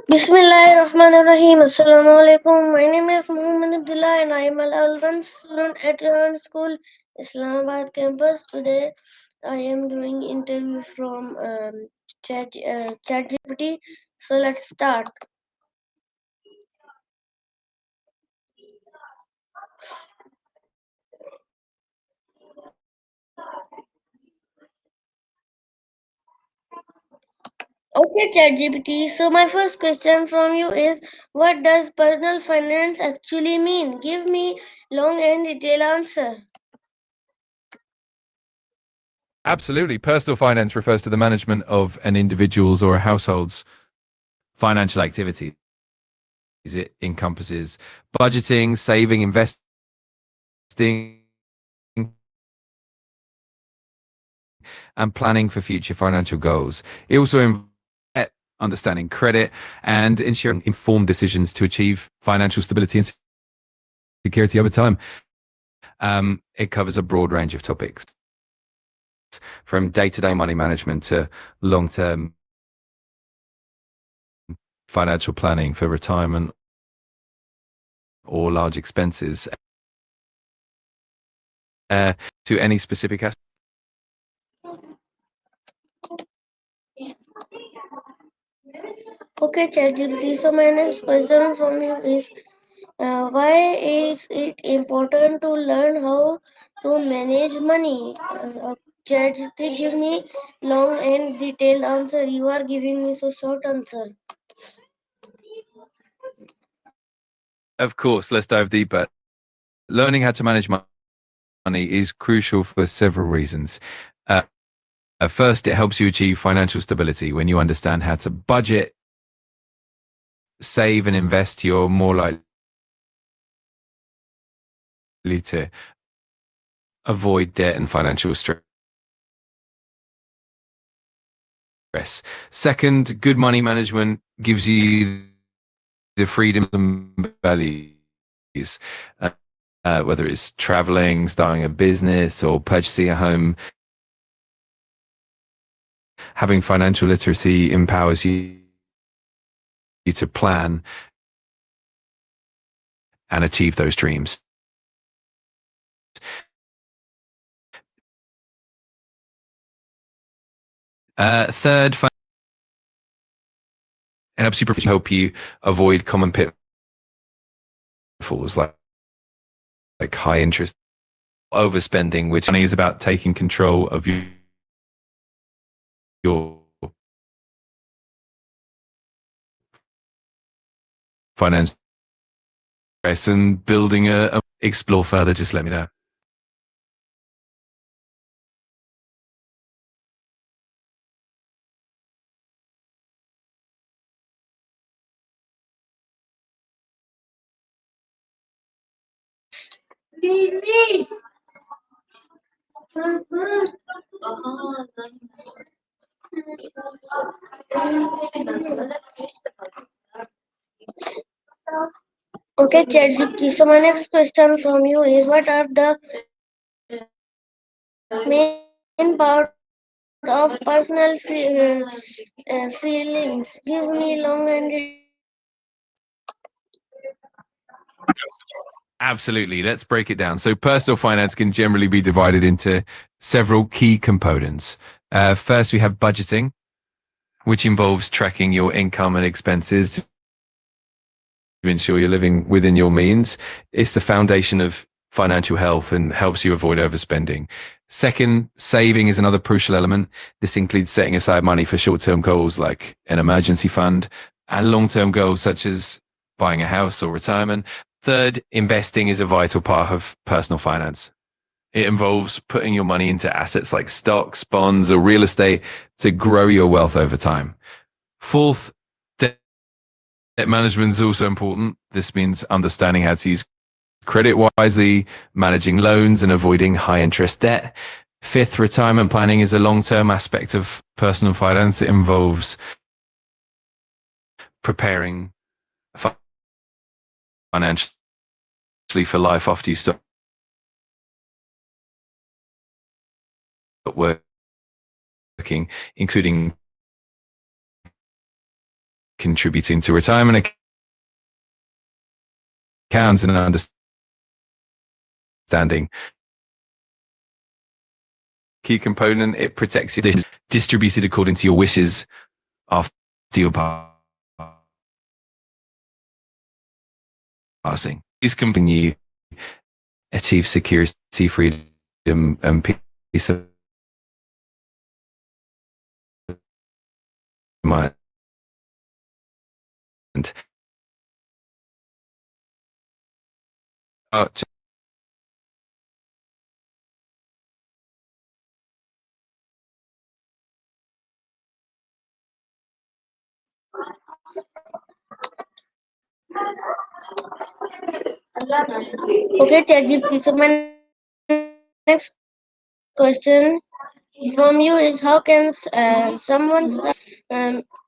Bismillahirrahmanirrahim. Assalamu alaikum. My name is Muhammad Abdullah and I am a level 1 student at Rehan School, Islamabad campus. Today I am doing interview from ChatGPT. So let's start. Okay, ChatGPT. So my first question from you is, what does personal finance actually mean? Give me long and detailed answer. Absolutely. Personal finance refers to the management of an individual's or a household's financial activities. It encompasses budgeting, saving, investing, and planning for future financial goals. It also involves understanding credit and ensuring informed decisions to achieve financial stability and security over time. It covers a broad range of topics, from day-to-day money management to long-term financial planning for retirement or large expenses, to any specific aspect. Okay, ChatGPT. So my next question from you is, why is it important to learn how to manage money? ChatGPT, give me long and detailed answer. You are giving me so short answer. Of course, let's dive deeper. Learning how to manage money is crucial for several reasons. First, it helps you achieve financial stability. When you understand how to budget, save, and invest, you're more likely to avoid debt and financial stress. Second, good money management gives you the freedom and values, whether it's traveling, starting a business, or purchasing a home. Having financial literacy empowers you to plan and achieve those dreams. Third, it help you avoid common pitfalls like high interest, overspending, which is about taking control of your finance and building explore further. Just let me know. Okay, ChatGPT. So my next question from you is, what are the main part of personal feelings? Give me long and Absolutely. Let's break it down. So personal finance can generally be divided into several key components. First, we have budgeting, which involves tracking your income and expenses to ensure you're living within your means. It's the foundation of financial health and helps you avoid overspending. Second, saving is another crucial element. This includes setting aside money for short-term goals like an emergency fund and long-term goals such as buying a house or retirement. Third, investing is a vital part of personal finance. It involves putting your money into assets like stocks, bonds, or real estate to grow your wealth over time. Fourth, debt management is also important. This means understanding how to use credit wisely, managing loans, and avoiding high interest debt. Fifth, retirement planning is a long-term aspect of personal finance. It involves preparing financially for life after you stop working, including contributing to retirement accounts and understanding. Key component, it protects you, distributed according to your wishes after your passing. These can you achieve security, freedom, and peace of mind. Okay, ChatGPT. So my next question from you is, how can someone start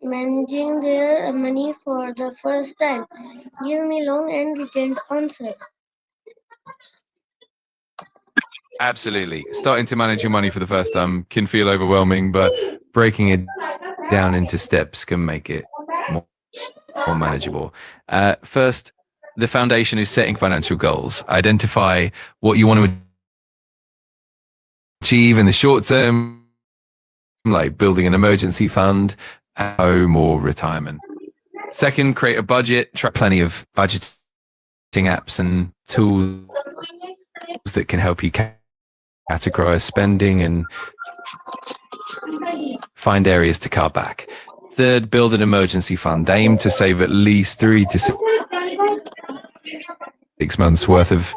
managing their money for the first time? Give me long and detailed answer. Absolutely. Starting to manage your money for the first time can feel overwhelming, but breaking it down into steps can make it more manageable. First, the foundation is setting financial goals. Identify what you want to achieve in the short term, like building an emergency fund, home, or retirement. Second, create a budget. Try plenty of budgeting apps and tools that can help you categorize spending and find areas to cut back. Third, build an emergency fund. Aim to save at least 3 to 6 months worth of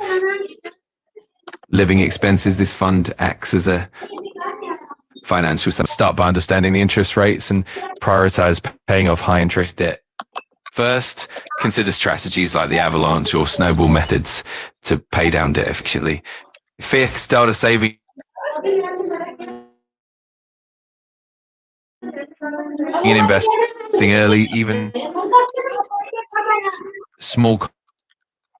living expenses. This fund acts as a financial. Start by understanding the interest rates and prioritize paying off high interest debt. First, consider strategies like the avalanche or snowball methods to pay down debt efficiently. Fifth, start a saving and investing early, even small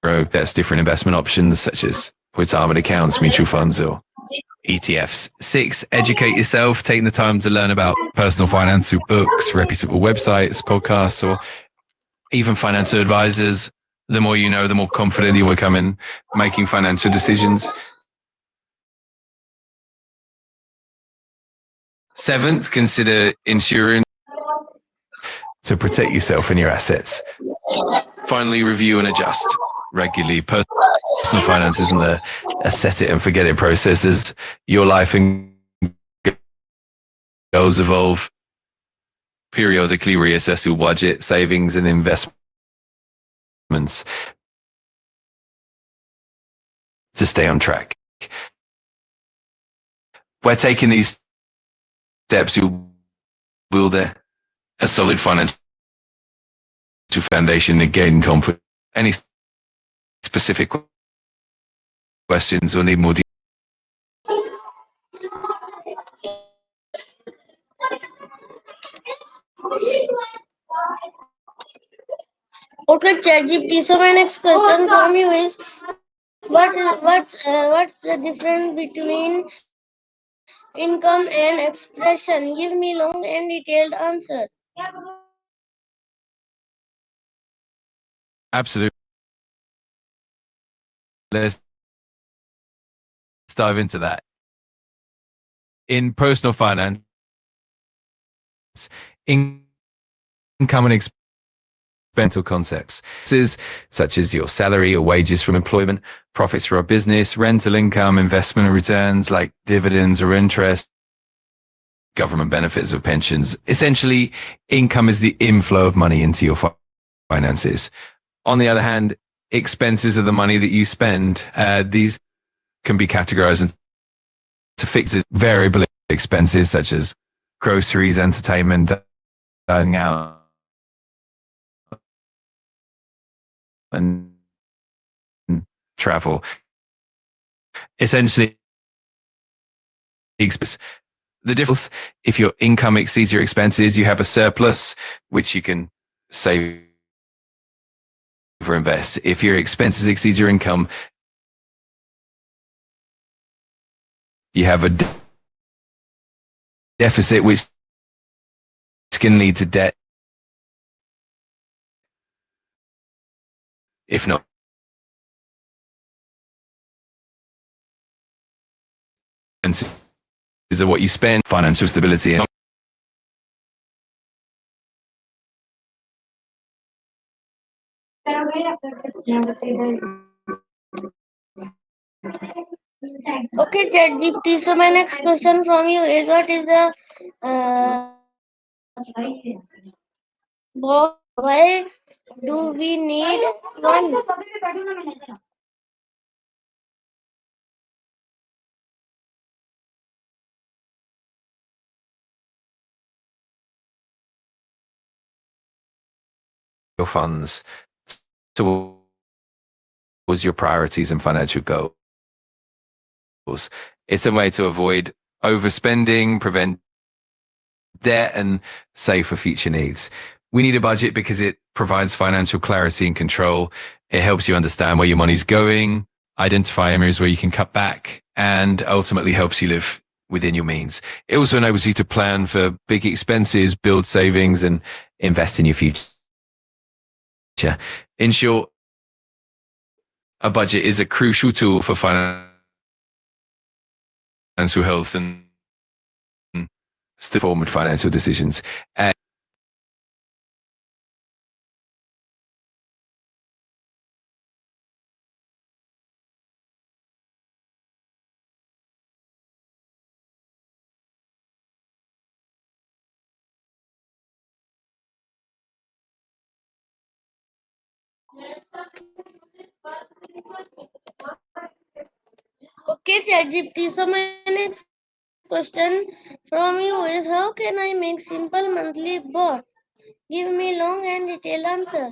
grow. That's different investment options such as retirement accounts, mutual funds, or ETFs. 6, educate yourself, taking the time to learn about personal finance through books, reputable websites, podcasts, or even financial advisors. The more you know, the more confident you will become in making financial decisions. 7th, consider insurance to protect yourself and your assets. Finally, review and adjust regularly. Personal finance isn't a set it and forget it process. As your life and goals evolve, periodically reassess your budget, savings, and investments to stay on track. By taking these steps, you'll build a solid financial foundation and gain confidence. Any specific questions or need more details? Okay, ChatGPT. So my next question from you is, what's the difference between income and expression? Give me long and detailed answer. Absolutely. Let's dive into that. In personal finance, income and expense concepts such as your salary or wages from employment, profits from a business, rental income, investment and returns like dividends or interest, government benefits or pensions. Essentially, income is the inflow of money into your finances. On the other hand, expenses are the money that you spend. These can be categorized into fixed variable expenses such as groceries, entertainment, dining out, and travel. Essentially, the difference, if your income exceeds your expenses, you have a surplus, which you can save or invest. If your expenses exceed your income, you have a deficit, which can lead to debt If not, is what you spend, financial stability. And Okay, ChatGPT. So my next question from you is, what is the why do we need one? your funds towards your priorities and financial goals. It's a way to avoid overspending, prevent debt, and save for future needs. We need a budget because it provides financial clarity and control. It helps you understand where your money's going, identify areas where you can cut back, and ultimately helps you live within your means. It also enables you to plan for big expenses, build savings, and invest in your future. In short, a budget is a crucial tool for financial health and informed financial decisions. Okay, ChatGPT. So my next question from you is, how can I make simple monthly bot? Give me long and detailed answer.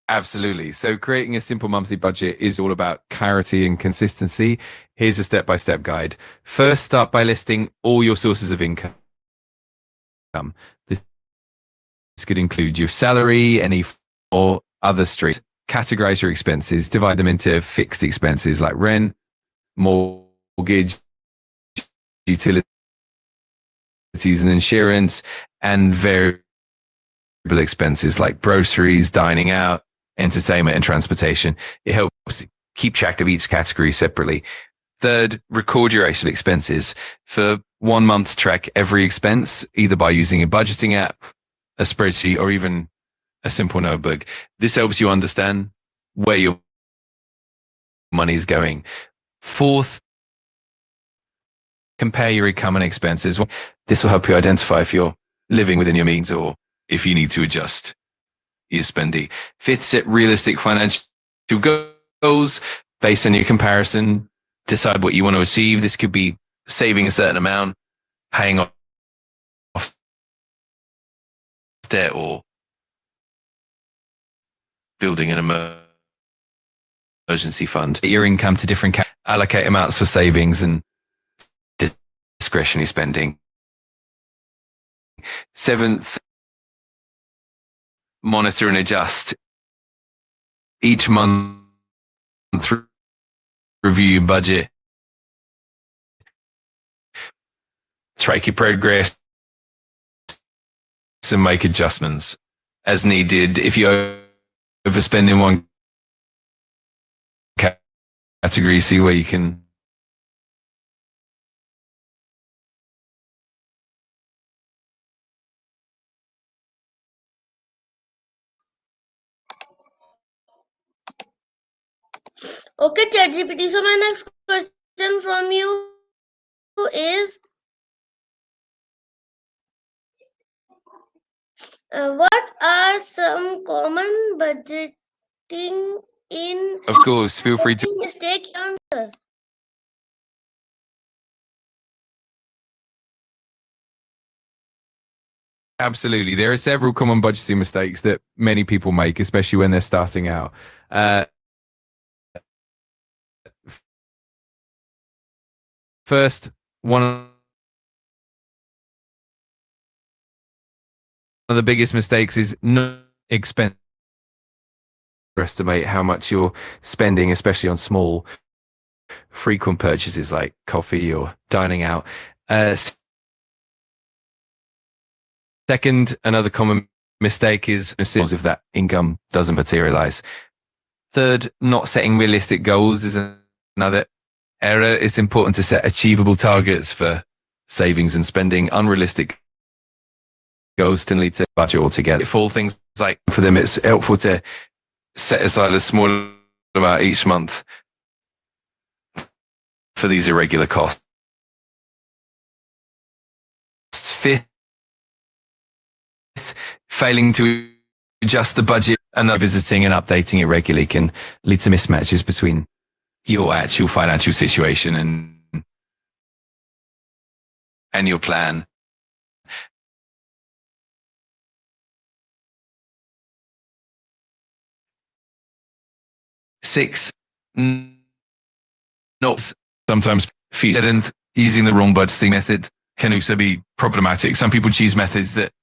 Absolutely. So creating a simple monthly budget is all about clarity and consistency. Here's a step-by-step guide. First, start by listing all your sources of income. This could include your salary, any or other streams. Categorize your expenses, divide them into fixed expenses like rent, mortgage, utilities and insurance, and variable expenses like groceries, dining out, entertainment, and transportation. It helps keep track of each category separately. Third, record your actual expenses. For 1 month, track every expense, either by using a budgeting app, a spreadsheet, or even a simple notebook. This helps you understand where your money is going. Fourth, compare your income and expenses. This will help you identify if you're living within your means or if you need to adjust your spending. Fifth, set realistic financial goals based on your comparison. Decide what you want to achieve. This could be saving a certain amount, paying off debt, or building an emergency fund. Your income to different allocate amounts for savings and discretionary spending. Seventh, monitor and adjust each month. Review your budget, track your progress, and make adjustments as needed. If you overspend in one category, see where you can Okay, ChatGPT. So my next question from you is, what are some common budgeting in of course feel free to mistake answer? absolutely. There are several common budgeting mistakes that many people make, especially when they're starting out. First, one of the biggest mistakes is no expense. Estimate how much you're spending, especially on small, frequent purchases like coffee or dining out. Second, another common mistake is if that income doesn't materialize. Third, not setting realistic goals is another error. It's important to set achievable targets for savings and spending. Unrealistic goals can lead to budget altogether. For all things like for them, it's helpful to set aside a small amount each month for these irregular costs. Fifth, failing to adjust the budget and visiting and updating it regularly can lead to mismatches between your actual financial situation and your plan. Six, not sometimes using the wrong budgeting method can also be problematic. Some people choose methods that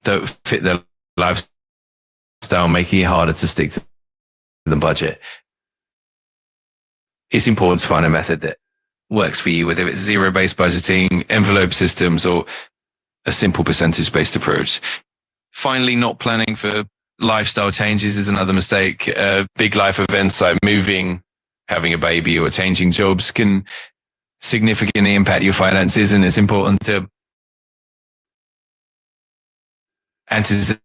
don't fit their lifestyle, making it harder to stick to the budget. It's important to find a method that works for you, whether it's zero-based budgeting, envelope systems, or a simple percentage-based approach. Finally, not planning for lifestyle changes is another mistake. Big life events like moving, having a baby, or changing jobs can significantly impact your finances, and it's important to anticipate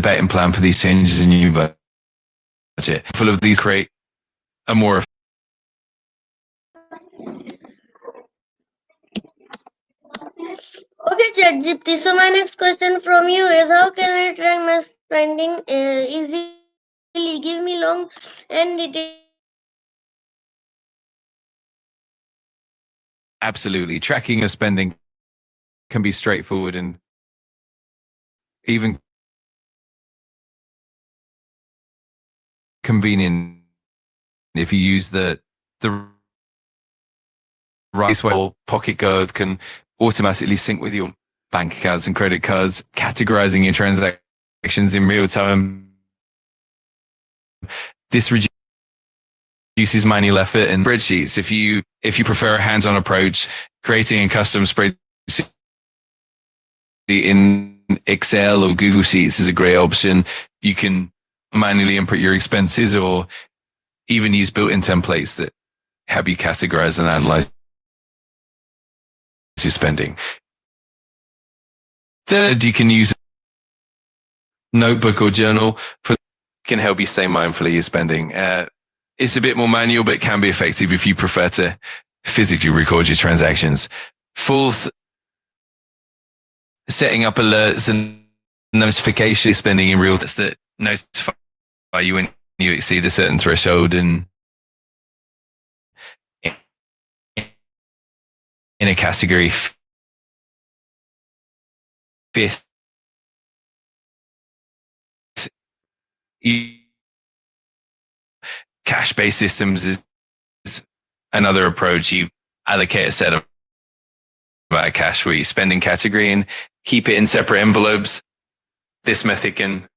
and plan for these changes in your budget. Full of these create a more Okay, ChatGPT. So my next question from you is, how can I track my spending easily? Give me long and detailed absolutely. Tracking your spending can be straightforward and even convenient if you use the right way. Pocket Card can automatically sync with your bank accounts and credit cards, categorizing your transactions in real time. This reduces manual effort and spreadsheets. If you prefer a hands-on approach, creating a custom spreadsheet in Excel or Google Sheets is a great option. You can manually input your expenses or even use built-in templates that help you categorize and analyze your spending. Third, you can use a notebook or journal can help you stay mindful of your spending. It's a bit more manual, but it can be effective if you prefer to physically record your transactions. Fourth, setting up alerts and notification spending in real time that notify you when you exceed a certain threshold, and in a category. Fifth, cash-based systems is another approach. You allocate a set of cash for your spending category and keep it in separate envelopes. This method can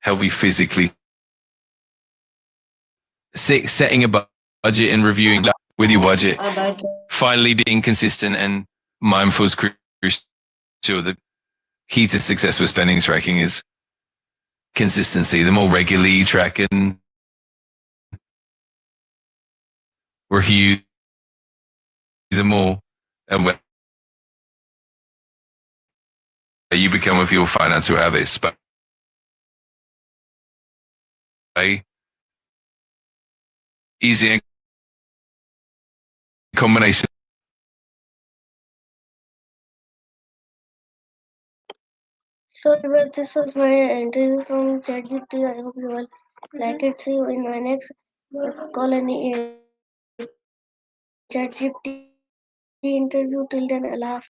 help you physically. Six, setting a budget and reviewing with your budget. Finally, being consistent and mindful is crucial. The key to success with spending tracking is consistency. The more regularly you track and review, the more aware you become of your financial habits. But easy combination. So this was my interview from ChatGPT. I hope you all like it. See you in my next call any ChatGPT interview. Till then, Allah Hafiz.